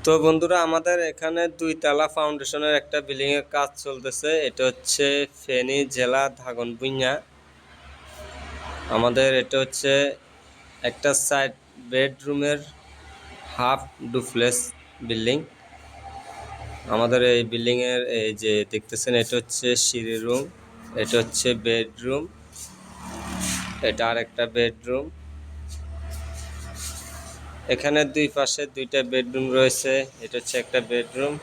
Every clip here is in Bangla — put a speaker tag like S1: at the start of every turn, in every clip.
S1: তো বন্ধুরা, আমাদের এখানে ২ তলা ফাউন্ডেশনের একটা বিল্ডিং এর কাজ চলতেছে। এটা হচ্ছে ফেনী জেলা ধাগনভূঞা। আমাদের এটা হচ্ছে একটা সাইড বেডরুমের হাফ ডুপ্লেক্স বিল্ডিং। আমাদের এই বিল্ডিং এর এই যে দেখতেছেন, এটা হচ্ছে সিঁড়ি রুম, এটা হচ্ছে বেডরুম, এটা আর একটা বেডরুম। এখানে দুই পাশে 2টা বেডরুম রয়েছে। এটা হচ্ছে একটা বেডরুম।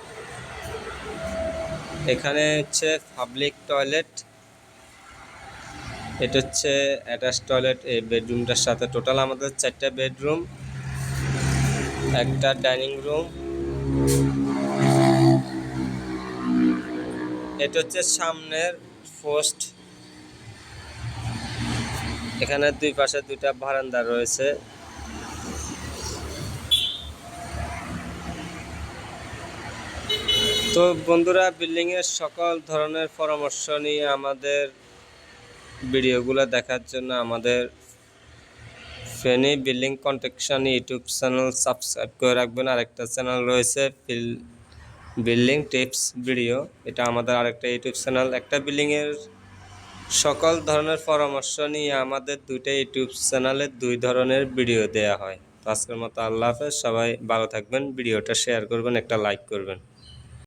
S1: এখানে হচ্ছে পাবলিক টয়লেট, এটা হচ্ছে অ্যাটাচ টয়লেট। এই বেডরুমটার সাথে টোটাল আমাদের 4টা বেডরুম, একটা ডাইনিং রুম। এটা হচ্ছে সামনের পোস্ট। এখানে দুই পাশে 2টা বারান্দা রয়েছে। তো বন্ধুরা, বিল্ডিং এর সকল ধরনের পরামর্শ নিয়ে আমাদের ভিডিওগুলো দেখার জন্য আমাদের Feni building construction YouTube channel subscribe করে রাখবেন। আরেকটা চ্যানেল রয়েছে বিল্ডিং টিপস ভিডিও, এটা আমাদের আরেকটা ইউটিউব চ্যানেল। একটা বিল্ডিং এর সকল ধরনের পরামর্শ নিয়ে আমাদের 2টা ইউটিউব চ্যানেলে 2 ধরনের ভিডিও দেয়া হয়। তো আজকের মতো আল্লাহ হাফেজ, সবাই ভালো থাকবেন, ভিডিওটা শেয়ার করবেন, একটা লাইক করবেন।